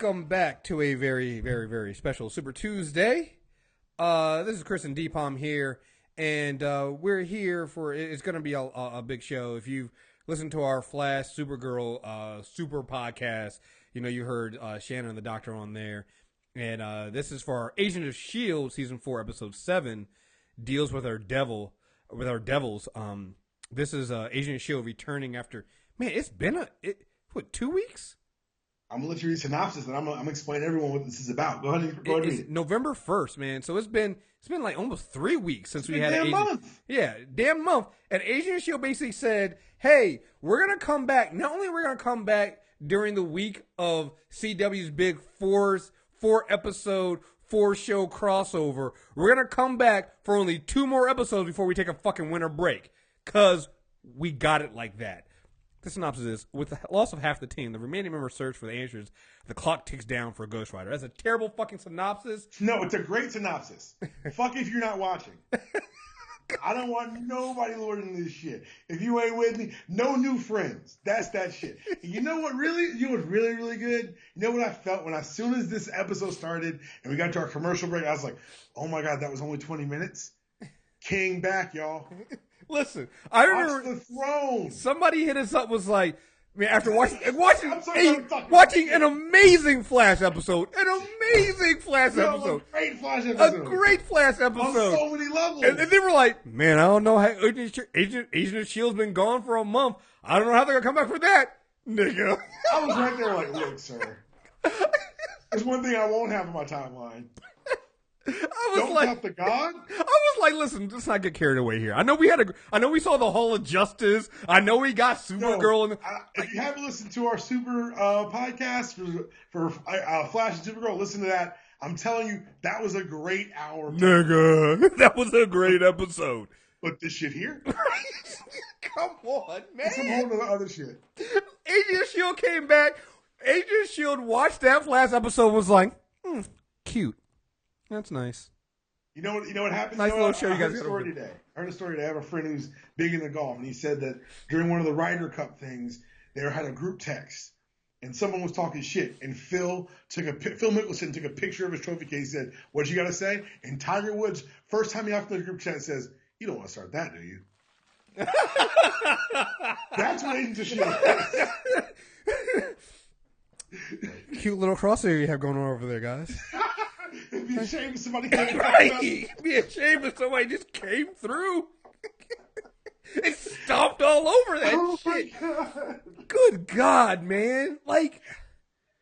Welcome back to a very, very, very special Super Tuesday. This is Chris and Deepom here, and we're here for, it's going to be a big show. If you've listened to our Flash Supergirl super podcast, you know, you heard Shannon and the Doctor on there. And this is for our Agent of S.H.I.E.L.D. Season 4, Episode 7, deals with our devils. This is Agent of S.H.I.E.L.D. returning after, man, it's been 2 weeks? I'm going to let you read synopsis, and I'm going to explain to everyone what this is about. Go ahead and read it. November 1st, man. So it's been like almost 3 weeks since we had an Agent. Month. Yeah, damn month. And Agent of S.H.I.E.L.D. basically said, hey, we're going to come back. Not only are we going to come back during the week of CW's big 4-episode, 4-show crossover, we're going to come back for only 2 more episodes before we take a fucking winter break. Because we got it like that. The synopsis is, with the loss of half the team, the remaining members search for the answers. The clock ticks down for Ghost Rider. That's a terrible fucking synopsis. No, it's a great synopsis. Fuck if you're not watching. I don't want nobody lording this shit. If you ain't with me, no new friends. That's that shit. And you know what really good? You know what I felt when as soon as this episode started and we got to our commercial break, I was like, oh my God, that was only 20 minutes? King back, y'all. Listen, I remember Watch the throne. Somebody hit us up, was like, man, after watching an amazing Flash episode, a great Flash episode, on so many levels, and they were like, man, I don't know how Agent of S.H.I.E.L.D.'s been gone for a month. I don't know how they're gonna come back for that, nigga. I was right there, like, look, sir, there's one thing I won't have on my timeline. Don't count the God. I was like, listen, let's not get carried away here. I know we saw the Hall of Justice. I know we got Supergirl. If you haven't listened to our Super podcast for Flash and Supergirl, listen to that. I'm telling you, that was a great hour. Nigga, that was a great episode. But this shit here? Come on, man. Some whole other shit. Agent of S.H.I.E.L.D. came back. Agent of S.H.I.E.L.D. watched that Flash episode, was like, cute. That's nice. You know what happened? Nice little show. I heard a story today. I have a friend who's big into golf, and he said that during one of the Ryder Cup things, they had a group text, and someone was talking shit, and Phil Mickelson took a picture of his trophy case. He said, "What you got to say?" And Tiger Woods, first time he off the group chat, says, "You don't want to start that, do you?" That's what Agent of S.H.I.E.L.D. Cute little crossover you have going on over there, guys. Be ashamed if somebody Be ashamed if somebody just came through. It stomped all over that shit. My God. Good God, man! Like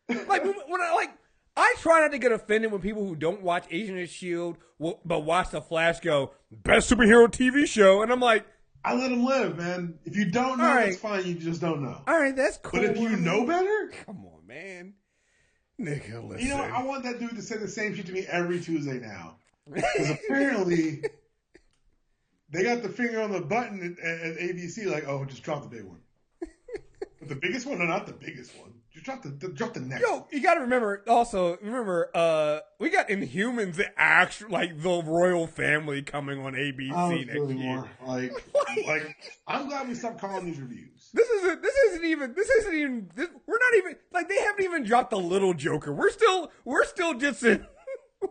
when I try not to get offended when people who don't watch Agent of S.H.I.E.L.D. but watch the Flash go best superhero TV show, and I'm like, I let them live, man. If you don't know, it's fine. You just don't know. All right, that's cool. But if you know better, come on, man. Nigga, listen. You know, I want that dude to say the same shit to me every Tuesday now. Because apparently, they got the finger on the button at ABC, like, oh, just drop the big one. But the biggest one, or not the biggest one. Just drop the next one. You got to remember, we got Inhumans, like the royal family coming on ABC next year. Like, I'm glad we stopped calling these reviews. This isn't even, we're not even, like, they haven't even dropped the little Joker. We're still just in.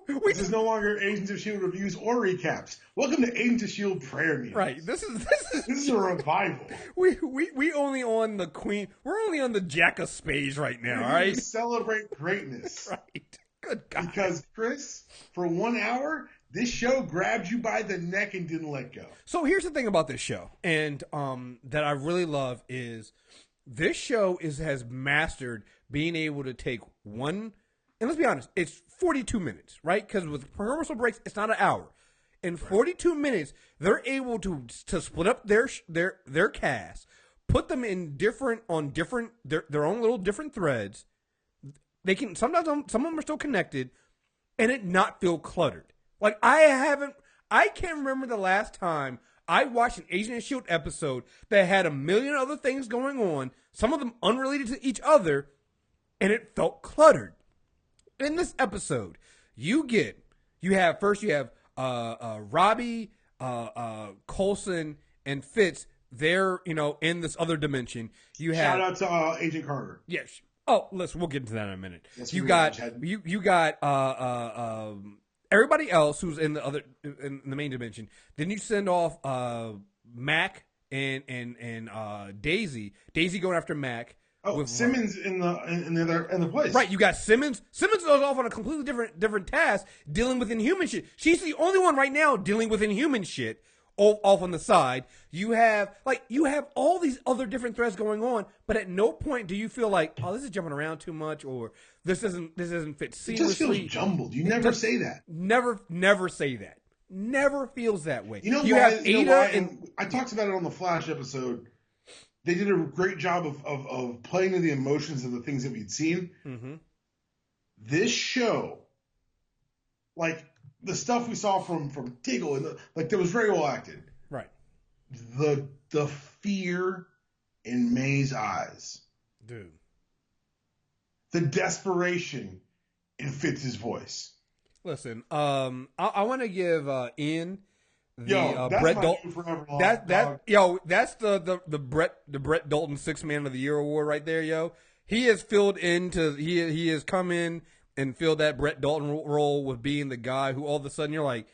This is no longer Agents of S.H.I.E.L.D. reviews or recaps. Welcome to Agents of S.H.I.E.L.D. prayer meetings. Right. This is a revival. We only on the Queen. We're only on the Jack of Spades right now. All right. Celebrate greatness. Right. Good God. Because Chris, for 1 hour, this show grabbed you by the neck and didn't let go. So here's the thing about this show, and that I really love is this show has mastered being able to take one. And let's be honest, it's 42 minutes, right? Because with commercial breaks, it's not an hour. In 42 minutes, they're able to split up their cast, put them in their own little different threads. They can sometimes some of them are still connected, and it not feel cluttered. Like I can't remember the last time I watched an Agent of S.H.I.E.L.D. episode that had a million other things going on, some of them unrelated to each other, and it felt cluttered. In this episode, you have Robbie, Coulson, and Fitz. They're in this other dimension. You have shout out to Agent Carter. Yes, Oh, listen, we'll get into that in a minute. Yes, you we got will. you got everybody else who's in the main dimension. Then you send off Mac and Daisy. Daisy going after Mac. Oh, with Simmons in the place. Right, you got Simmons. Simmons goes off on a completely different task, dealing with inhuman shit. She's the only one right now dealing with inhuman shit off on the side. You have all these other different threads going on, but at no point do you feel like, oh, this is jumping around too much, or this doesn't fit seamlessly. It just feels jumbled. You never say that. Never say that. Never feels that way. You know you why? have You Ada know why? and I talked about it on the Flash episode. They did a great job of playing to the emotions of the things that we'd seen. Mm-hmm. This show, like the stuff we saw from Diggle, and that was very well acted. Right. The fear in May's eyes, dude. The desperation in Fitz's voice. Listen, I want to give Ian that's Brett my Dalton. forever. That's the Brett Dalton 6th Man of the Year award right there, yo. He has he has come in and filled that Brett Dalton role with being the guy who all of a sudden you're like,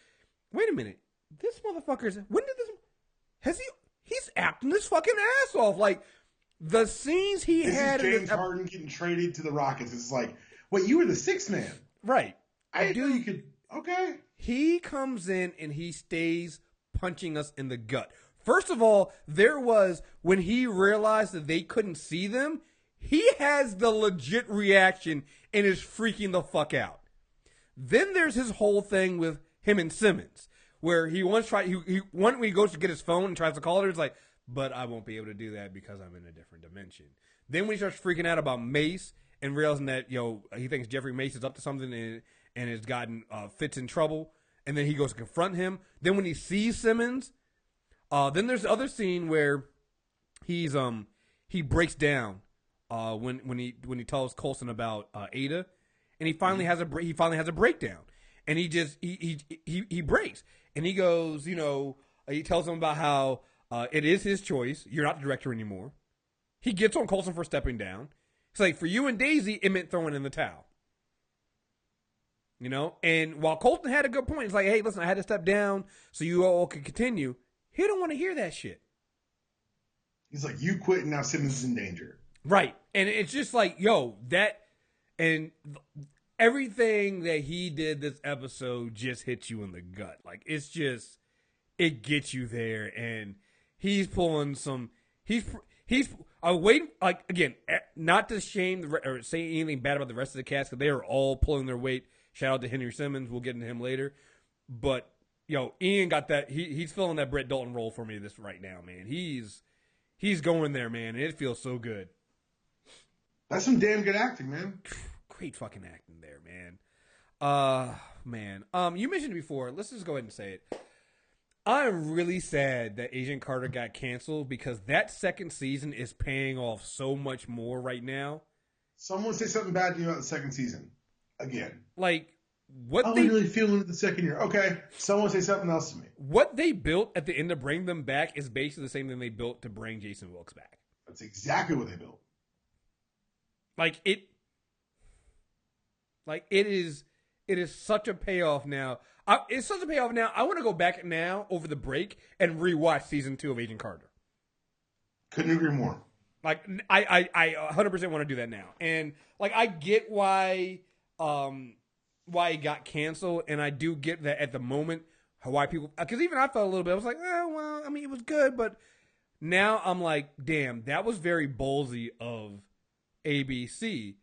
wait a minute, this motherfucker's he's acting his fucking ass off. Like the scenes he had. This is James Harden getting traded to the Rockets. It's like, wait, you were the 6th man, right? I knew you could. Okay. He comes in and he stays punching us in the gut. First of all, there was when he realized that they couldn't see them, he has the legit reaction and is freaking the fuck out. Then there's his whole thing with him and Simmons, where when he goes to get his phone and tries to call her, it's like, but I won't be able to do that because I'm in a different dimension. Then when he starts freaking out about Mace and realizing that he thinks Jeffrey Mace is up to something and has gotten Fitz in trouble, and then he goes to confront him. Then when he sees Simmons, then there's the other scene where he breaks down when he tells Coulson about Ada, and he finally has a breakdown, and he breaks, and he goes, he tells him about how it is his choice. You're not the director anymore. He gets on Coulson for stepping down. It's like, for you and Daisy, it meant throwing in the towel. And while Colton had a good point, it's like, hey, listen, I had to step down so you all could continue. He don't want to hear that shit. He's like, you quit and now Simmons is in danger. Right. And it's just like, everything that he did this episode just hits you in the gut. Like, it's just, it gets you there. And he's pulling I'm waiting, like, again, not to shame or say anything bad about the rest of the cast, because they are all pulling their weight. Shout out to Henry Simmons. We'll get into him later. But, Ian got that. He's filling that Brett Dalton role for me right now, man. He's going there, man. And it feels so good. That's some damn good acting, man. Great fucking acting there, man. Man. You mentioned it before. Let's just go ahead and say it. I'm really sad that Agent Carter got canceled because that second season is paying off so much more right now. Someone say something bad to you about the second season. Again. Like, I'm really feeling it the second year. Okay. Someone say something else to me. What they built at the end to bring them back is basically the same thing they built to bring Jason Wilkes back. That's exactly what they built. It is such a payoff now. It's such a payoff now. I want to go back now over the break and rewatch season 2 of Agent Carter. Couldn't agree more. Like, I 100% want to do that now. And like, I get why it got canceled, and I do get that at the moment why people, because even I felt a little bit. I was like, oh well, I mean, it was good, but now I'm like, damn, that was very ballsy of ABC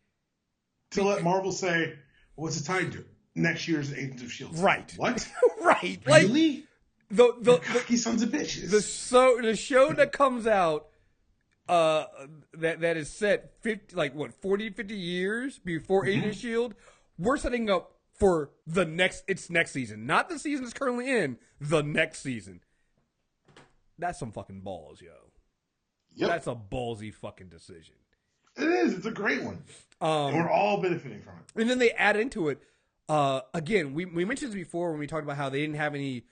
to let Marvel say, what's it tied to? Next year's Agents of S.H.I.E.L.D. Right. What? Right. Really? Like, the cocky sons of bitches. The show that comes out that is set 40, 50 years before Agent of S.H.I.E.L.D., we're setting up for its next season. Not the season it's currently in, the next season. That's some fucking balls, yo. Yep. That's a ballsy fucking decision. It is. It's a great one. And we're all benefiting from it. And then they add into it, again, we mentioned this before when we talked about how they didn't have any,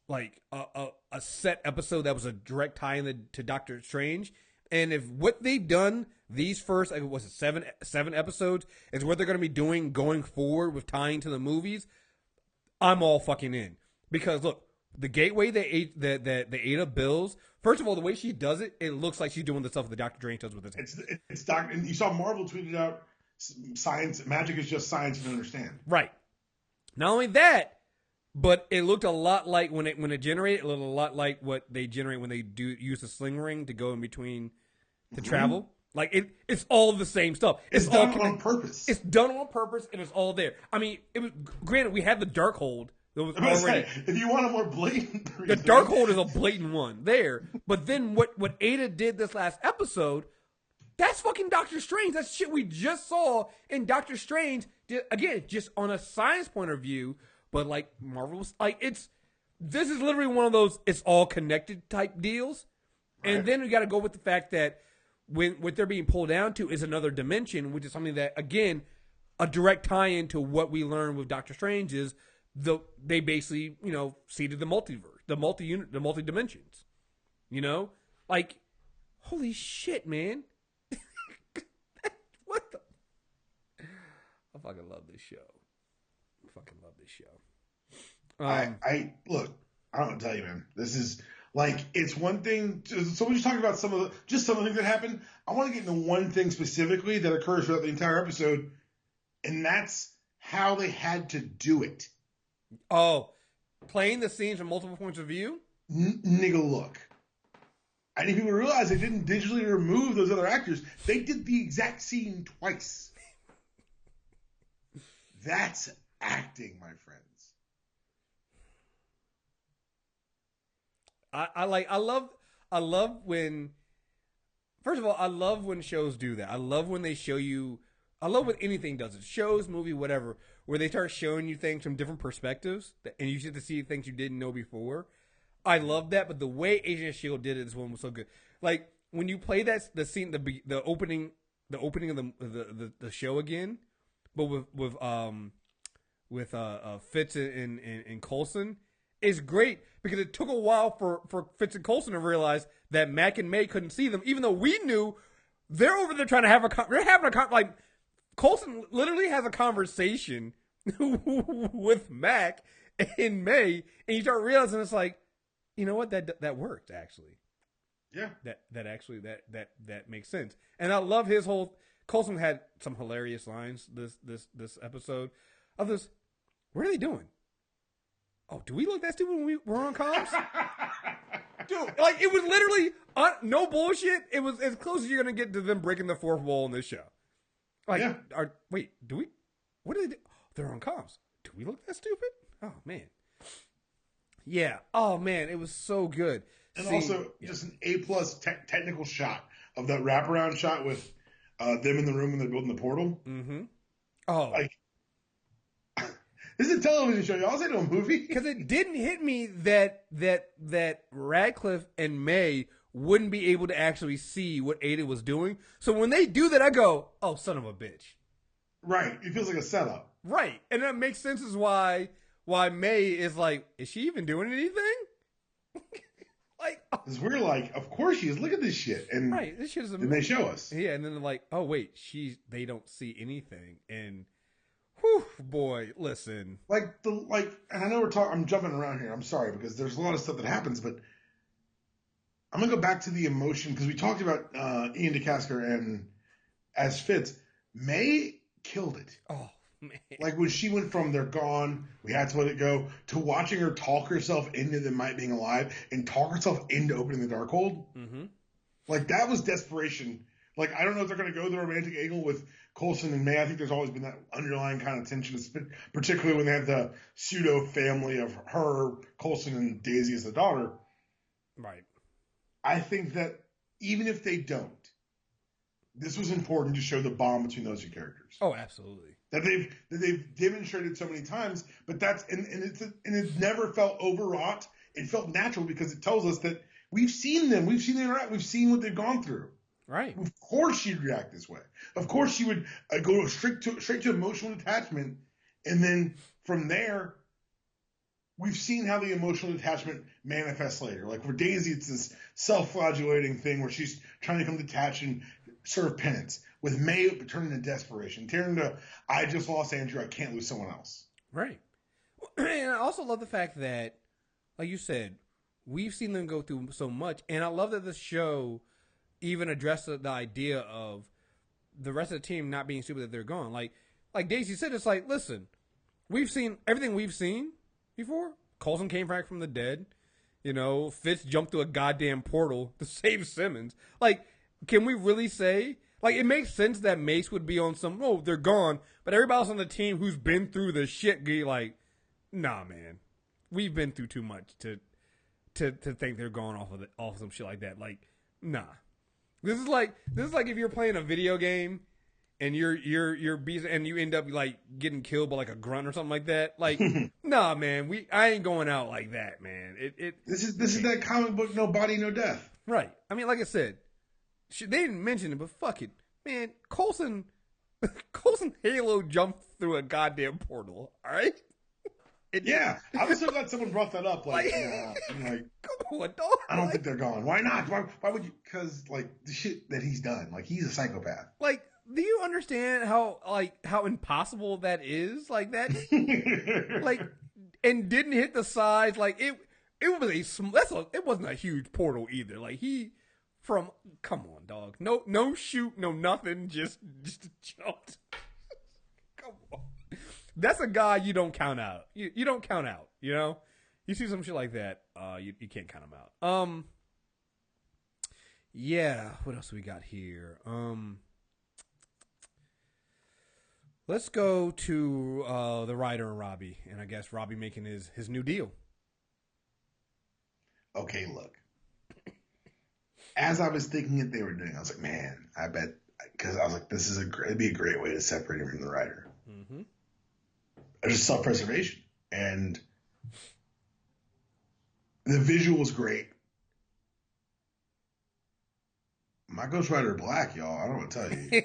like, a set episode that was a direct tie-in to Doctor Strange. And if what they've done these first, was it seven episodes, is what they're going to be doing going forward with tying to the movies, I'm all fucking in. Because look, the gateway that Ada builds, first of all, the way she does it, it looks like she's doing the stuff that Dr. Strange does with his hands. It's Doc, and you saw Marvel tweeted out, "Science, magic is just science you understand." Right. Not only that, but it looked a lot like when it generated, it looked a lot like what they generate when they do use the sling ring to go in between to travel. Like it's all the same stuff. It's done on purpose. It's done on purpose, and it's all there. I mean, it was granted we had the Darkhold. That was already. If you want a more blatant reason, the Darkhold is a blatant one there. But then what Ada did this last episode, that's fucking Doctor Strange. That's shit we just saw in Doctor Strange. Again, just on a science point of view, but like Marvel's like this is literally one of those it's all connected type deals. And then we got to go with the fact that when what they're being pulled down to is another dimension, which is something that again a direct tie-in to what we learned with Doctor Strange is they basically seeded the multiverse, the multi dimensions. Like holy shit, man. What the? I fucking love this show. I look. I don't tell you, man. This is like it's one thing. So we're just talking about some of the things that happened. I want to get into one thing specifically that occurs throughout the entire episode, and that's how they had to do it. Oh, playing the scenes from multiple points of view. Nigga, look. I need people to realize they didn't digitally remove those other actors. They did the exact scene twice. That's acting, my friends. I love when, first of all, I love when shows do that. I love when they show you, I love when anything does it. Shows, movie, whatever, where they start showing you things from different perspectives and you get to see things you didn't know before. I love that, but the way Agent of S.H.I.E.L.D. did it, this one was so good. Like when you play the scene, the opening of the show again, but with Fitz and Coulson, is great because it took a while for Fitz and Coulson to realize that Mac and May couldn't see them, even though we knew they're over there trying to have like Coulson literally has a conversation with Mac and May, and you start realizing it's like, you know what, that worked actually. Yeah. That makes sense. And I love his whole Coulson had some hilarious lines this episode. Others, what are they doing? Oh, do we look that stupid when we were on comms? Dude, like it was literally no bullshit. It was as close as you're gonna get to them breaking the fourth wall in this show. Like, wait, do we? What did they do? Oh, they're on comms. Do we look that stupid? Oh man. Yeah. Oh man, it was so good. And also, just an A+ technical shot of that wraparound shot with them in the room when they're building the portal. Mm-hmm. Oh, like this is a television show. Y'all say no movie because it didn't hit me that Radcliffe and May wouldn't be able to actually see what Ada was doing. So when they do that, I go, "Oh, son of a bitch!" Right? It feels like a setup. Right, and that makes sense as why May is like, is she even doing anything? Like, because we're like, of course she is. Look at this shit, and right, this shit is amazing. And they show us, yeah, and then they're like, oh wait, they don't see anything, and whew, boy, listen, and I know I'm jumping around here. I'm sorry because there's a lot of stuff that happens, but I'm gonna go back to the emotion because we talked about Ian DeCasker and as Fitz. May killed it. Oh. Man. Like when she went from they're gone, we had to let it go, to watching her talk herself into them might being alive and talk herself into opening the Darkhold. Mm-hmm. Like that was desperation. Like I don't know if they're going to go the romantic angle with Coulson and May. I think there's always been that underlying kind of tension, particularly when they have the pseudo family of her, Coulson, and Daisy as the daughter. Right. I think that even if they don't, this was important to show the bond between those two characters. Oh, absolutely. That they've demonstrated so many times, but it never felt overwrought. It felt natural because it tells us that we've seen them interact, we've seen what they've gone through. Right. Of course she'd react this way. Of course she would go straight to emotional attachment, and then from there, we've seen how the emotional attachment manifests later. Like for Daisy, it's this self-flagellating thing where she's trying to become detached and serve penance. With May, it turned into desperation. Turned into, I just lost Andrew, I can't lose someone else. Right. And I also love the fact that, like you said, we've seen them go through so much. And I love that the show even addressed the idea of the rest of the team not being stupid that they're gone. Like Daisy said, it's like, listen, we've seen everything we've seen before. Coulson came back from the dead. You know, Fitz jumped through a goddamn portal to save Simmons. Like, can we really say, like, it makes sense that Mace would be on some, oh, they're gone, but everybody else on the team who's been through the shit be like, nah, man, we've been through too much to think they're going off some shit like that. Like, nah. This is like if you're playing a video game and you're beast and you end up like getting killed by like a grunt or something like that. Like, nah, man, I ain't going out like that, man. This is that comic book, no body, no death. Right. I mean, like I said, they didn't mention it, but fuck it, man. Coulson Halo jumped through a goddamn portal. All right. Yeah, I was so glad someone brought that up. Like, I'm like, come on, dog. I don't think they're gone. Why not? Why would you? Because like the shit that he's done, like he's a psychopath. Like, do you understand how impossible that is? Like that, like, and didn't hit the sides. Like it wasn't a huge portal either. Like come on, dog. No shoot, no nothing. Just jumped. Come on. That's a guy you don't count out. You don't count out, you know? You see some shit like that, you can't count him out. Yeah, what else we got here? Let's go to the Ryder and Robbie, and I guess Robbie making his new deal. Okay, look. As I was thinking that they were doing, I was like, man, I bet, because I was like, it'd be a great way to separate him from the Ryder. Mm-hmm. Just self-preservation, and the visual was great. My Ghost Rider black, y'all. I don't want to tell you.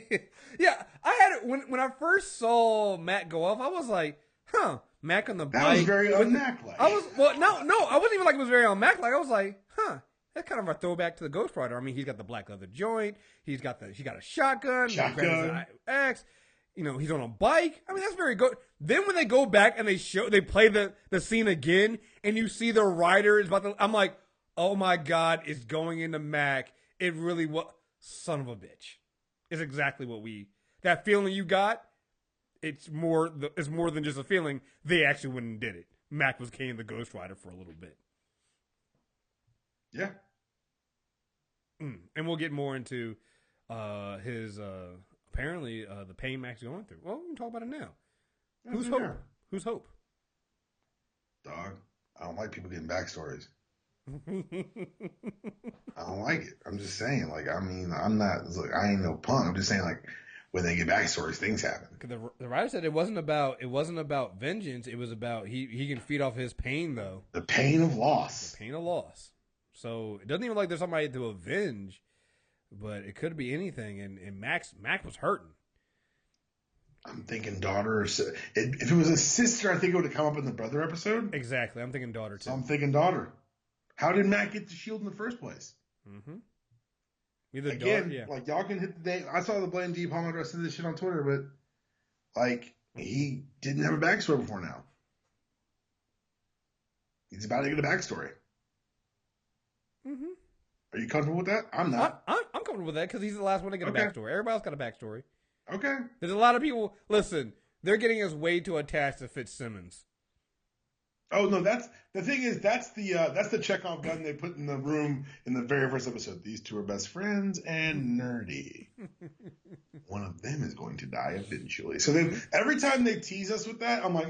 Yeah, I had it when I first saw Mac go off. I was like, huh, Mac on the bike. That was very un-Mac-like. I wasn't even like it was very un-Mac-like. I was like, huh, that's kind of a throwback to the Ghost Rider. I mean, he's got the black leather joint. He got a shotgun. X. You know, he's on a bike. I mean, that's very good. Then when they go back and they play the scene again, and you see the rider is about to, I'm like, oh my God, it's going into Mac. It really was, son of a bitch. It's exactly what that feeling you got, it's more than just a feeling. They actually went and did it. Mac was Kane the Ghost Rider for a little bit. Yeah. And we'll get more into his, apparently, the pain Mac's going through. Well, we can talk about it now. Who's hope? Who's hope? Dog, I don't like people getting backstories. I don't like it. I'm just saying, like, I mean, I ain't no punk. I'm just saying, like, when they get backstories, things happen. The writer said it wasn't about vengeance. It was about he can feed off his pain, though. The pain of loss. The pain of loss. So it doesn't even like there's somebody to avenge, but it could be anything. And Mac was hurting. I'm thinking daughter. If it was a sister, I think it would have come up in the brother episode. Exactly. I'm thinking daughter, too. So I'm thinking daughter. How did Mac get to S.H.I.E.L.D. in the first place? Mm-hmm. Like, y'all can hit the day. I saw the Blaine D. Palmer address this shit on Twitter, but, like, he didn't have a backstory before now. He's about to get a backstory. Mm-hmm. Are you comfortable with that? I'm not. I'm comfortable with that because he's the last one to get a backstory. Everybody else got a backstory. Okay. There's a lot of people. Listen, they're getting us way too attached to Fitzsimmons. Oh no, that's the Chekhov gun they put in the room in the very first episode. These two are best friends and nerdy. One of them is going to die eventually. So then every time they tease us with that, I'm like,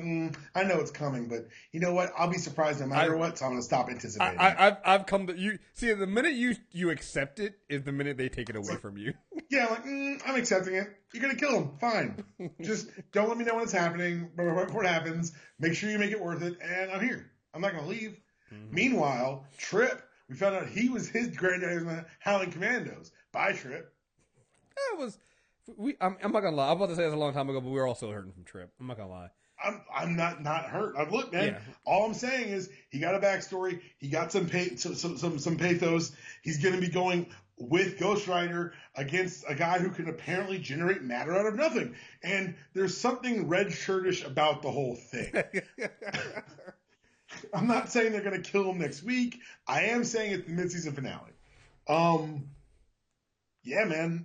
I know it's coming, but you know what? I'll be surprised no matter what. So I'm going to stop anticipating. I've come to you. See, the minute you accept it is the minute they take it away from you. Yeah, like I'm accepting it. You're going to kill him. Fine. Just don't let me know when it's happening. Before it happens, make sure you make it worth it. And I'm here. I'm not going to leave. Mm-hmm. Meanwhile, Trip, we found out his granddad was in the Howling Commandos. Bye, Trip. That was I'm not gonna lie. I'm about to say this a long time ago, but we were also hurting from Trip. I'm not gonna lie. I'm not hurt. Look, man. Yeah. All I'm saying is he got a backstory. He got some pathos. He's going to be going with Ghost Rider against a guy who can apparently generate matter out of nothing. And there's something red shirtish about the whole thing. I'm not saying they're going to kill him next week. I am saying it's the mid-season finale. Yeah, man.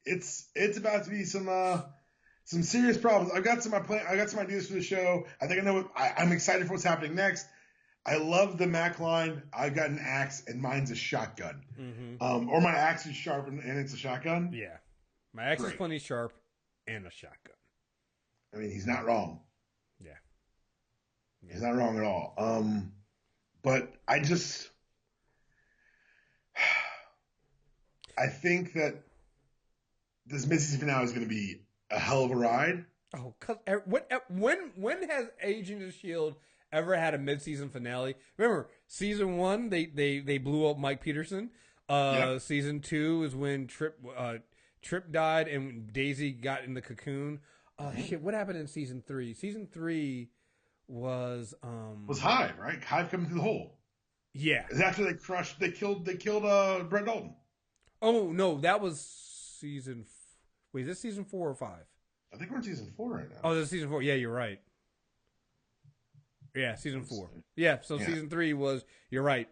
It's about to be some serious problems. I got some ideas for the show. I think I know what I'm excited for what's happening next. I love the Mac line. I've got an axe and mine's a shotgun. Mm-hmm. Or my axe is sharp and it's a shotgun. Yeah. My axe is plenty sharp and a shotgun. I mean, he's not wrong. Yeah. He's not wrong at all. But I think that this mid-season finale is going to be a hell of a ride. Oh, when has Agents of S.H.I.E.L.D. ever had a mid-season finale? Remember, season 1 they blew up Mike Peterson. Yep. Season 2 is when Trip died and Daisy got in the cocoon. Shit, what happened in season 3? Season 3 was Hive, right? Hive coming through the hole. Yeah. It's after they killed Brett Dalton. Oh no, that was season. Wait, is this season 4 or 5? I think we're in season 4 right now. Oh, this is season 4. Yeah, you're right. Yeah, season 4. Yeah, so season 3 was. You're right.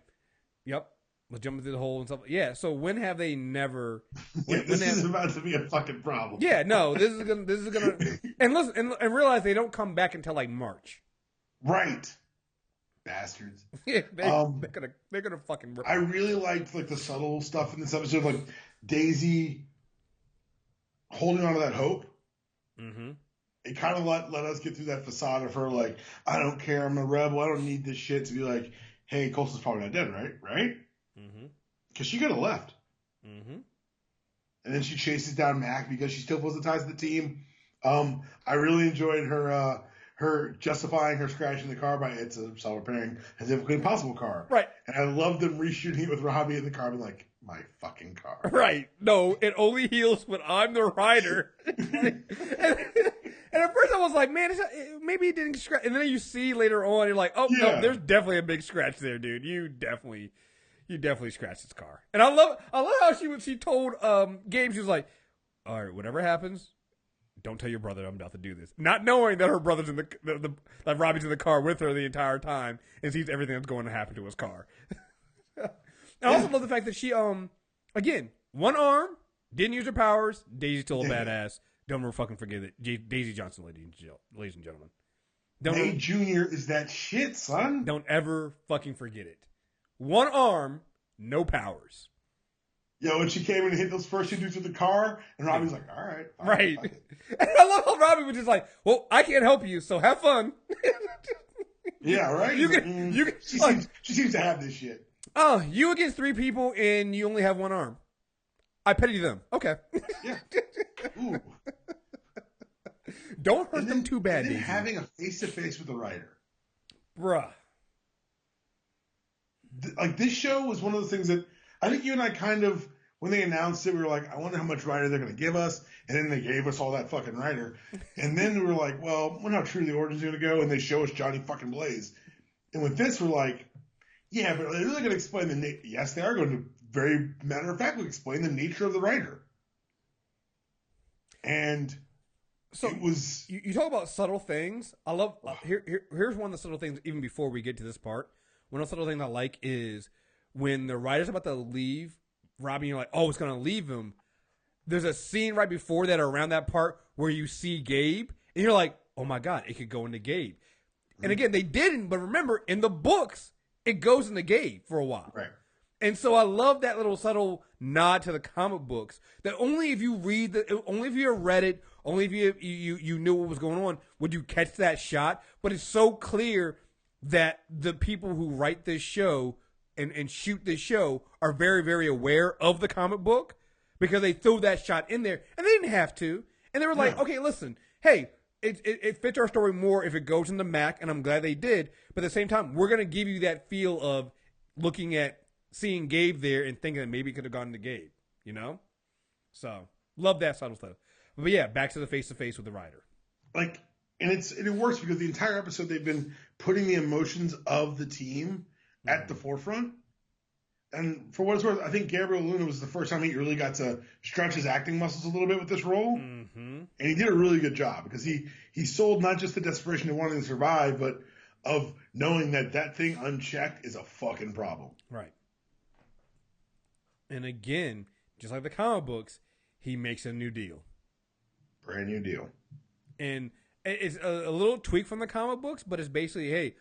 Yep, was jumping through the hole and stuff. Yeah. So when have they never? This is about to be a fucking problem. Yeah. No, this is gonna. And listen, and realize they don't come back until like March. Right. Bastards. Yeah, they're gonna fucking. I really liked like the subtle stuff in this episode, like Daisy holding on to that hope. Mm-hmm. It kind of let us get through that facade of her like, I don't care, I'm a rebel, I don't need this shit, to be like, hey, Coulson's probably not dead, right? Mm-hmm. Because she could have left. Mm-hmm. And then she chases down Mac because she still feels the ties to the team. I really enjoyed her justifying her scratching the car by it's a self-repairing as if it's impossible car. Right. And I love them reshooting it with Robbie in the car, being like, my fucking car. Right. No, it only heals when I'm the rider. and at first I was like, man, maybe it didn't scratch. And then you see later on, you're like, oh, no, there's definitely a big scratch there, dude. You definitely scratched his car. And I love how she told Gabe, she was like, all right, whatever happens, don't tell your brother I'm about to do this. Not knowing that her brother's in that Robbie's in the car with her the entire time and sees everything that's going to happen to his car. I also love the fact that she, again, one arm, didn't use her powers. Daisy's still a badass. Don't ever fucking forget it. Daisy Johnson, ladies and gentlemen. May Jr. is that shit, son. Don't ever fucking forget it. One arm, no powers. Yo, when she came in and hit those first two dudes with the car, and Robbie's like, all right. Right. And I love how Robbie was just like, well, I can't help you, so have fun. Yeah, right? She seems to have this shit. Oh, you against 3 people, and you only have one arm. I pity them. Okay. Yeah. Ooh. Don't hurt them too bad, and then Daisy. Having a face-to-face with the writer. Bruh. Like, this show was one of those things that I think you and I kind of, when they announced it, we were like, I wonder how much writer they're going to give us. And then they gave us all that fucking writer. And then we were like, well, I wonder how true the origin's going to go. And they show us Johnny fucking Blaze. And with this, we're like, yeah, but are they really going to explain the yes, they are going to very matter-of-factly explain the nature of the writer. And so it was... You talk about subtle things. I love... here's one of the subtle things, even before we get to this part. One of the subtle things I like is when the writer's about to leave Robbie, you're like, oh, it's going to leave him. There's a scene right before that, around that part, where you see Gabe, and you're like, oh my God, it could go into Gabe. And again, they didn't, but remember, in the books, it goes into Gabe for a while. Right. And so I love that little subtle nod to the comic books that only if you only if you read it, only if you knew what was going on, would you catch that shot. But it's so clear that the people who write this show and shoot this show are very, very aware of the comic book because they threw that shot in there and they didn't have to. And they were like, okay, listen, hey, it fits our story more if it goes in the Mac, and I'm glad they did. But at the same time, we're going to give you that feel of looking at seeing Gabe there and thinking that maybe it could have gone to Gabe, you know? So Love that subtle stuff. But yeah, back to the face-to-face with the writer. Like, and it works because the entire episode they've been putting the emotions of the team at the forefront. And for what it's worth, I think Gabriel Luna was the first time he really got to stretch his acting muscles a little bit with this role. And he did a really good job because he sold not just the desperation of wanting to survive, but of knowing that thing unchecked is a fucking problem. Right. And again, just like the comic books, he makes a new deal. Brand new deal. And it's a little tweak from the comic books, but it's basically, hey,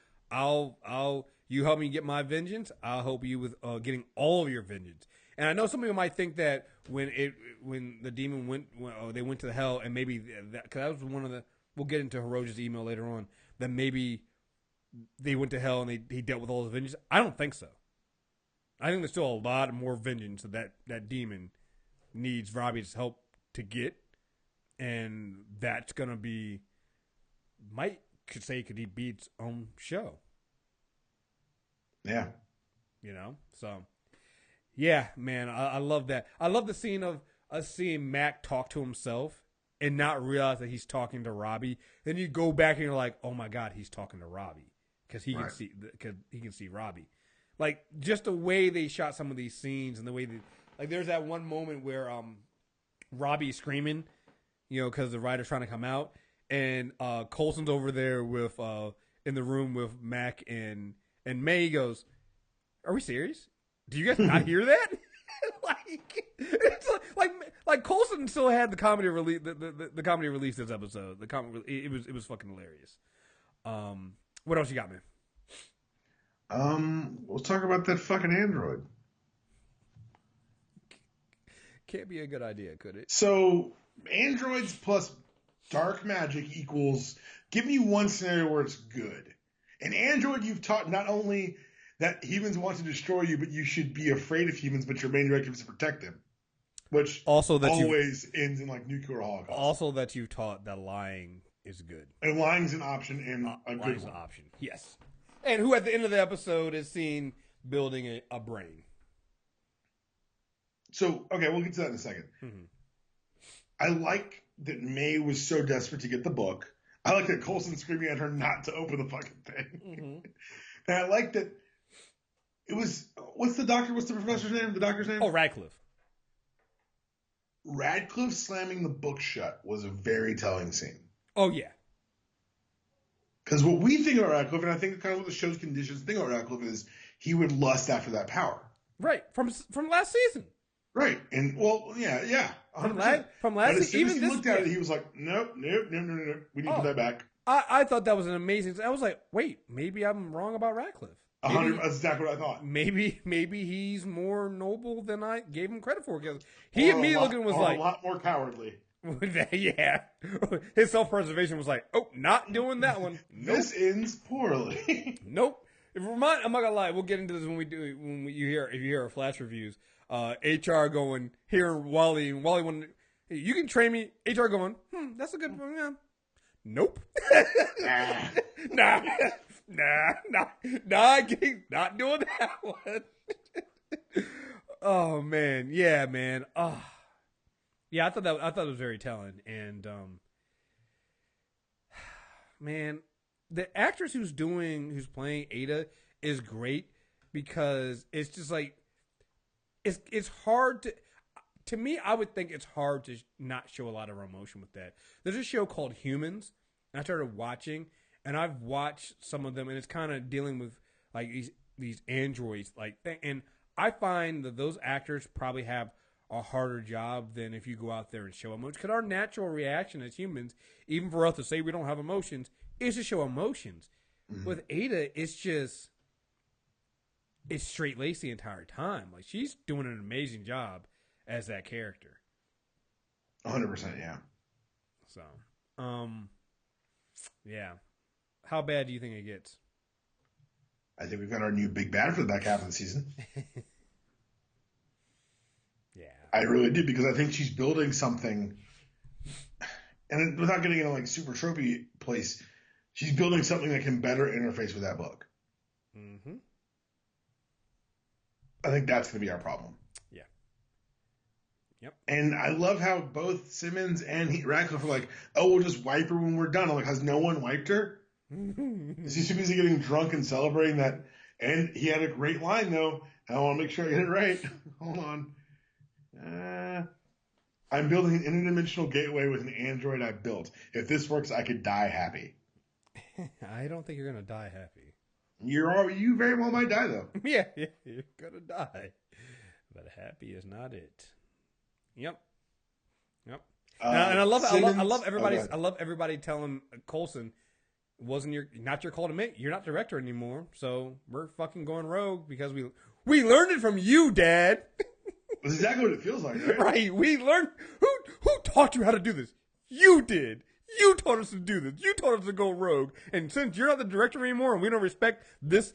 you help me get my vengeance, I'll help you with getting all of your vengeance. And I know some people might think that when the demon they went to hell, and maybe because that was one of the, we'll get into Hiroji's email later on, that maybe they went to hell and he dealt with all his vengeance. I don't think so. I think there's still a lot more vengeance that demon needs Robbie's help to get, and that's gonna be could he be its own show. Yeah. You know? So, yeah, man, I love that. I love the scene of us seeing Mac talk to himself and not realize that he's talking to Robbie. Then you go back and you're like, oh my God, he's talking to Robbie. Because he can see Robbie. Like, just the way they shot some of these scenes and the way like, there's that one moment where Robbie's screaming, because the writer's trying to come out. And Coulson's over there with in the room with Mac and May. Goes, "Are we serious? Do you guys not hear that?" like Coulson still had the comedy release. The comedy release this episode. It was fucking hilarious. What else you got, man? We'll talk about that fucking android. Can't be a good idea, could it? So androids plus dark magic equals. Give me one scenario where it's good. An android, you've taught not only that humans want to destroy you, but you should be afraid of humans, but your main directive is to protect them. Which also always ends in like nuclear holocaust. Also that you taught that lying is good. And lying's an option and a good one. An option, yes. And who at the end of the episode is seen building a brain. So, okay, we'll get to that in a second. Mm-hmm. I like that May was so desperate to get the book. I like that Coulson's screaming at her not to open the fucking thing. Mm-hmm. And I like that it was, what's the professor's name? The doctor's name? Oh, Radcliffe. Radcliffe slamming the book shut was a very telling scene. Oh, yeah. Because what we think about Radcliffe, and I think kind of what the show's conditions think about Radcliffe is he would lust after that power. Right. From last season. Right. And, well, yeah. 100%. From last season. Even he looked at it, he was like, nope. We need to put that back. I thought that was an amazing. I was like, wait, maybe I'm wrong about Radcliffe. 100. That's exactly what I thought. Maybe he's more noble than I gave him credit for. Because he immediately looked and was like a lot more cowardly. Yeah, his self-preservation was like, oh, not doing that one. Nope. This ends poorly. Nope. I'm not gonna lie. We'll get into this if you hear our flash reviews. HR going here, Wally, and Wally wanted, hey, you can train me. HR going, that's a good one. Yeah. Nope. Nah, not doing that one. Oh man, yeah, man. Oh, yeah. I thought it was very telling, and man, the actress who's playing Ada is great because it's just like it's hard to me. I would think it's hard to not show a lot of emotion with that. There's a show called Humans, and I started watching. And I've watched some of them, and it's kind of dealing with like these androids, and I find that those actors probably have a harder job than if you go out there and show emotions. Because our natural reaction as humans, even for us to say we don't have emotions, is to show emotions. Mm-hmm. With Ada, it's straight laced the entire time. Like she's doing an amazing job as that character. 100%, yeah. So, yeah. How bad do you think it gets? I think we've got our new big bad for the back half of the season. Yeah. I really do, because I think she's building something, and without getting into like super tropey place, she's building something that can better interface with that book. Mm-hmm. I think that's going to be our problem. Yeah. Yep. And I love how both Simmons and Radcliffe are like, "Oh, we'll just wipe her when we're done." I'm like, has no one wiped her? Is he too busy getting drunk and celebrating that? And he had a great line though. I want to make sure I get it right. Hold on. I'm building an interdimensional gateway with an android I built. If this works, I could die happy. I don't think you're gonna die happy. You very well might die though. Yeah, you're gonna die, but happy is not it. Yep. And I love everybody telling Coulson wasn't not your call to make. You're not director anymore, so we're fucking going rogue because we learned it from you, Dad. That's exactly what it feels like, right? Right. We learned who taught you how to do this. You did. You taught us to do this. You taught us to go rogue. And since you're not the director anymore, and we don't respect this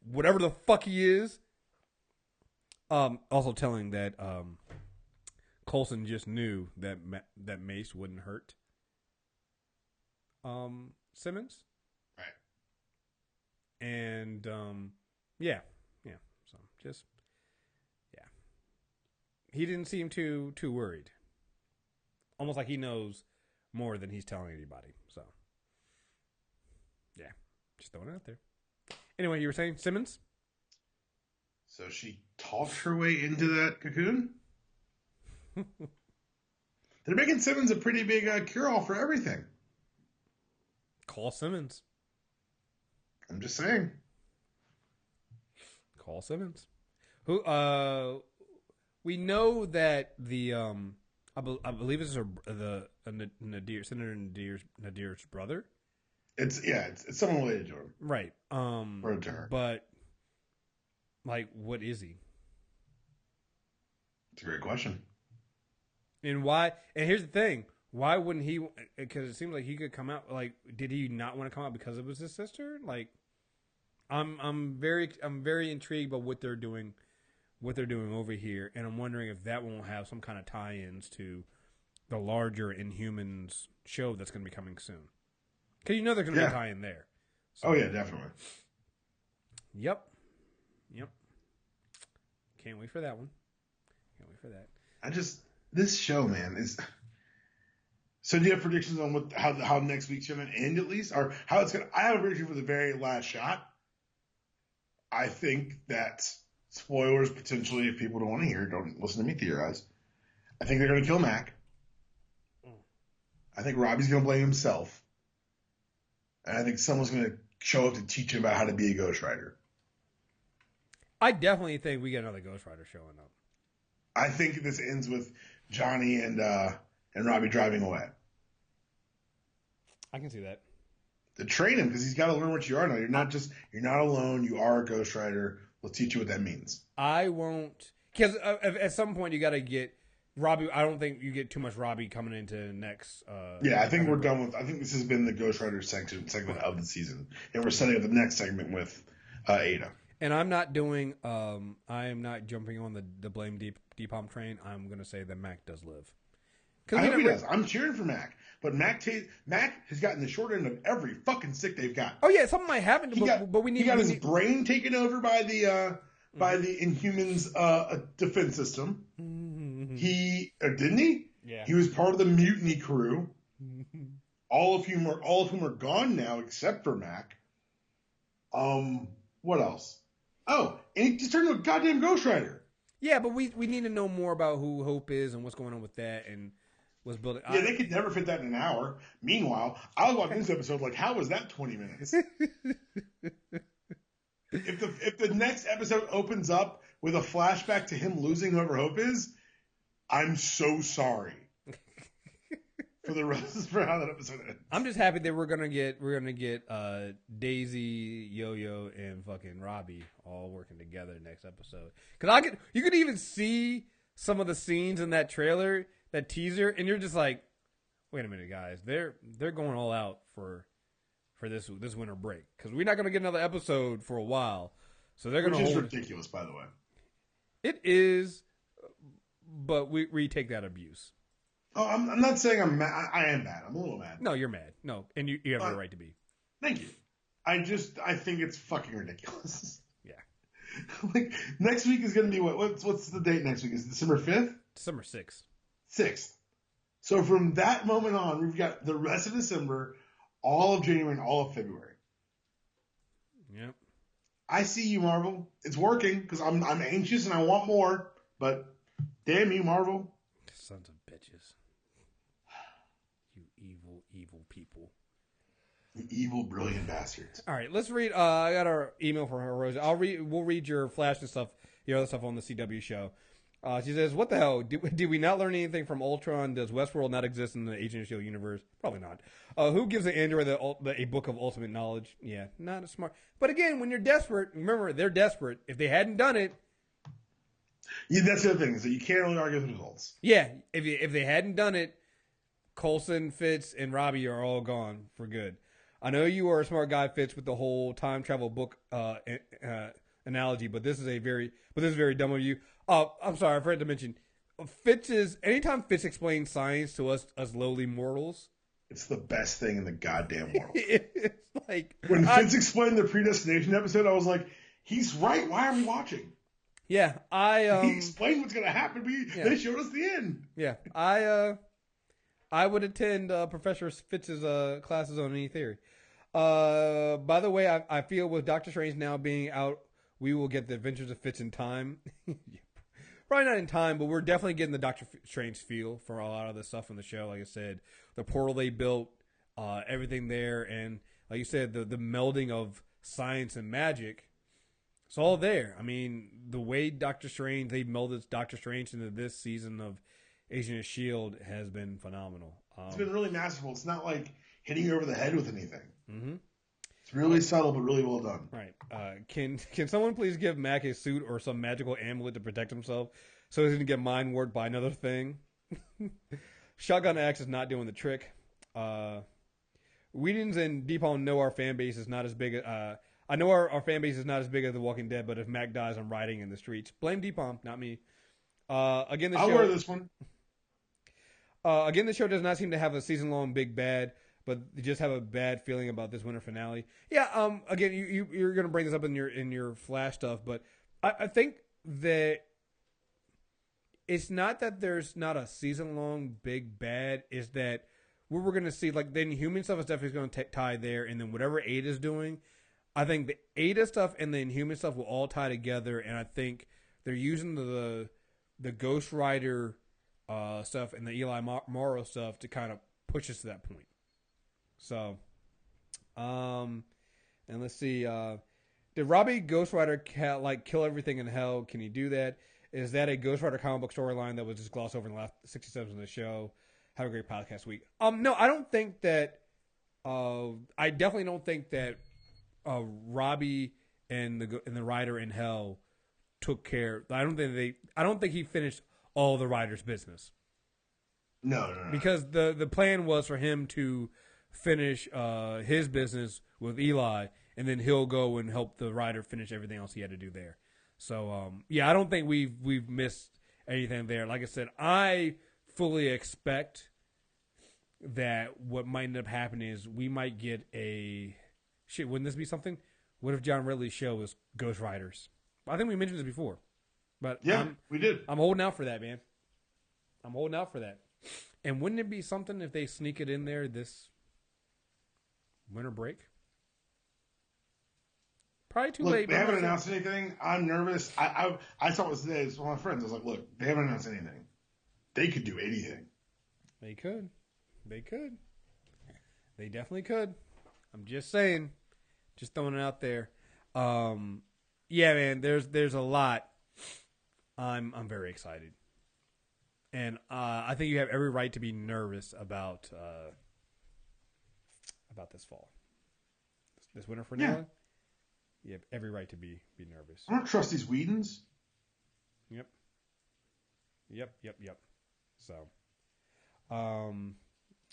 whatever the fuck he is. Also telling that Coulson just knew that Mace wouldn't hurt Simmons. Right. And yeah. So just he didn't seem too worried. Almost like he knows more than he's telling anybody. So yeah, just throwing it out there. Anyway, you were saying Simmons? So she talked her way into that cocoon? They're making Simmons a pretty big cure-all for everything. Call Simmons. I'm just saying. Call Simmons. Who? We know that the I believe it's Senator Nadir's brother. It's someone related to him, right? Or to her. But like, what is he? It's a great question. And why? And here's the thing: why wouldn't he? Because it seems like he could come out. Like, did he not want to come out because it was his sister? Like, I'm very intrigued by what they're doing over here, and I'm wondering if that won't have some kind of tie-ins to the larger Inhumans show that's going to be coming soon. Because there's going to be a tie-in there. So, yeah, definitely. Yep. Can't wait for that one. This show, man, is. So do you have predictions on how next week's going to end at least, or how it's going? I have a prediction for the very last shot. I think that. Spoilers, potentially, if people don't want to hear, don't listen to me theorize. I think they're going to kill Mac. I think Robbie's going to blame himself. And I think someone's going to show up to teach him about how to be a Ghost Rider. I definitely think we get another Ghost Rider showing up. I think this ends with Johnny and Robbie driving away. I can see that. To train him, because he's got to learn what you are now. You're not alone. You are a Ghost Rider. We'll teach you what that means. I won't, because at some point you got to get Robbie. I don't think you get too much Robbie coming into next. I think we're done with. I think this has been the Ghost Rider segment of the season, and we're setting up the next segment with Ada. And I'm not doing. I am not jumping on the blame Deepalm train. I'm going to say that Mac does live. I hope he does. I'm cheering for Mac, but Mac has gotten the short end of every fucking stick they've got. Oh yeah, something might happen. But we need. He got his brain taken over by the Inhumans defense system. Mm-hmm. Didn't he? Yeah. He was part of the mutiny crew. All of whom are gone now, except for Mac. What else? Oh, and he just turned into a goddamn Ghost Rider. Yeah, but we need to know more about who Hope is and what's going on with that and what's building. Yeah, they could never fit that in an hour. Meanwhile, I was watching this episode like, how was that 20 minutes? If the next episode opens up with a flashback to him losing whoever Hope is, I'm so sorry for how that episode ends. I'm just happy that we're gonna get Daisy, Yo-Yo, and fucking Robbie all working together next episode. Because you could even see some of the scenes in that trailer, that teaser, and you're just like, wait a minute, guys, they're going all out for this winter break because we're not gonna get another episode for a while. So they're gonna. Which is ridiculous, by the way. It is, but we take that abuse. Oh, I'm not saying I'm mad. I am mad. I'm a little mad. No, you're mad. No, and you have the right to be. Thank you. I think it's fucking ridiculous. Yeah. Like next week is going to be what's the date next week? Is it December 5th? December 6th. 6th. So from that moment on, we've got the rest of December, all of January, and all of February. Yep. I see you, Marvel. It's working because I'm anxious and I want more. But damn you, Marvel. Sons of bitches. You evil, evil people. You evil, brilliant bastards. All right, let's read. I got our email from her, Rosa. We'll read your Flash and stuff, your other stuff on the CW show. She says, "What the hell? Did we not learn anything from Ultron? Does Westworld not exist in the Agent of S.H.I.E.L.D. universe? Probably not. Who gives an android a book of ultimate knowledge? Yeah, not a smart. But again, when you're desperate, remember they're desperate. If they hadn't done it, Yeah, that's the other thing is that you can't really argue with the results. Yeah, if they hadn't done it, Coulson, Fitz, and Robbie are all gone for good. I know you are a smart guy, Fitz, with the whole time travel book analogy, but this is very dumb of you. I'm sorry, I forgot to mention, anytime Fitz explains science to us lowly mortals, it's the best thing in the goddamn world. It's like when Fitz explained the predestination episode, I was like, he's right. Why are we watching? Yeah, he explained what's gonna happen. They showed us the end. Yeah, I would attend Professor Fitz's classes on any theory. By the way, I feel with Doctor Strange now being out, we will get the Adventures of Fitz in time. Probably not in time, but we're definitely getting the Doctor Strange feel for a lot of the stuff in the show. Like I said, the portal they built, everything there, and like you said, the melding of science and magic. It's all there. I mean, the way they melded Doctor Strange into this season of Agent of S.H.I.E.L.D. has been phenomenal. It's been really masterful. It's not like hitting you over the head with anything. Mm-hmm. It's really subtle, but really well done. Right. Can someone please give Mac a suit or some magical amulet to protect himself so he doesn't get mind warped by another thing? Shotgun Axe is not doing the trick. Whedon's and Deepon know our fan base is not as big. I know our fan base is not as big as The Walking Dead, but if Mac dies, I'm riding in the streets. Blame Deepon, not me. Again, I'll wear this one. Again, the show does not seem to have a season-long big bad, but you just have a bad feeling about this winter finale. Yeah. Again, you're going to bring this up in your Flash stuff, but I think that it's not that there's not a season-long big bad. Is that what we're going to see? Like the Inhuman stuff is definitely going to tie there, and then whatever Ada's doing, I think the Ada stuff and the Inhuman stuff will all tie together, and I think they're using the Ghost Rider stuff and the Eli Morrow stuff to kind of push us to that point. So, and let's see. Did Robbie Ghost Rider kill everything in hell? Can he do that? Is that a Ghost Rider comic book storyline that was just glossed over in the last 67 of the show? Have a great podcast week. No, I don't think that. I definitely don't think that Robbie and the Rider in hell took care. I don't think he finished all the Rider's business. No. Because the plan was for him to finish his business with Eli, and then he'll go and help the Rider finish everything else he had to do there. So I don't think we've missed anything there. Like I said, I fully expect that what might end up happening is we might get wouldn't this be something? What if John Ridley's show is Ghost Riders? I think we mentioned this before. But yeah, we did. I'm holding out for that, man. I'm holding out for that. And wouldn't it be something if they sneak it in there this winter break? Probably too late. They haven't announced anything. I'm nervous. I saw it today. It's one of my friends. I was like, look, they haven't announced anything. They could do anything. They could. They definitely could. I'm just saying. Just throwing it out there. Yeah, man, there's a lot. I'm very excited. And I think you have every right to be nervous about this fall. This winter finale. Yeah. You have every right to be nervous. I don't trust these Whedons. Yep. So,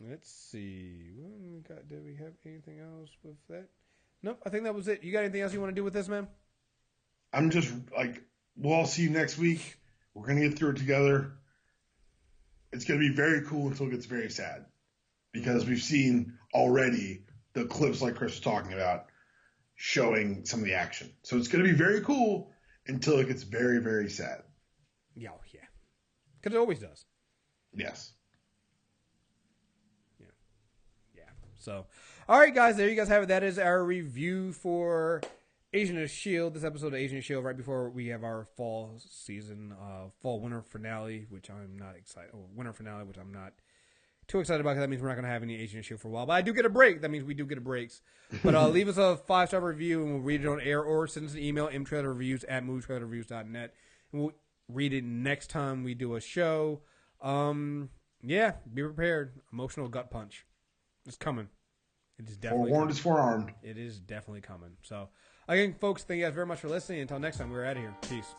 let's see. Did we have anything else with that? Nope, I think that was it. You got anything else you want to do with this, man? I'm just like, we'll all see you next week. We're going to get through it together. It's going to be very cool until it gets very sad. Because we've seen already the clips like Chris was talking about showing some of the action. So it's going to be very cool until it gets very, very sad. Yeah. Because it always does. Yes. Yeah. So, all right, guys, there you guys have it. That is our review for Agent of S.H.I.E.L.D., this episode of Agent of S.H.I.E.L.D., right before we have our fall season, fall-winter finale, which I'm not excited, winter finale, which I'm not too excited about, because that means we're not going to have any Agent of S.H.I.E.L.D. for a while. But I do get a break. That means we do get breaks. But leave us a 5-star review, and we'll read it on air, or send us an email, mtrailerreviews@movietrailerreviews.net, and we'll read it next time we do a show. Yeah, be prepared. Emotional gut punch. It's coming. It is definitely forewarned is forearmed. It is definitely coming. So, again, folks, thank you guys very much for listening. Until next time, we're out of here. Peace.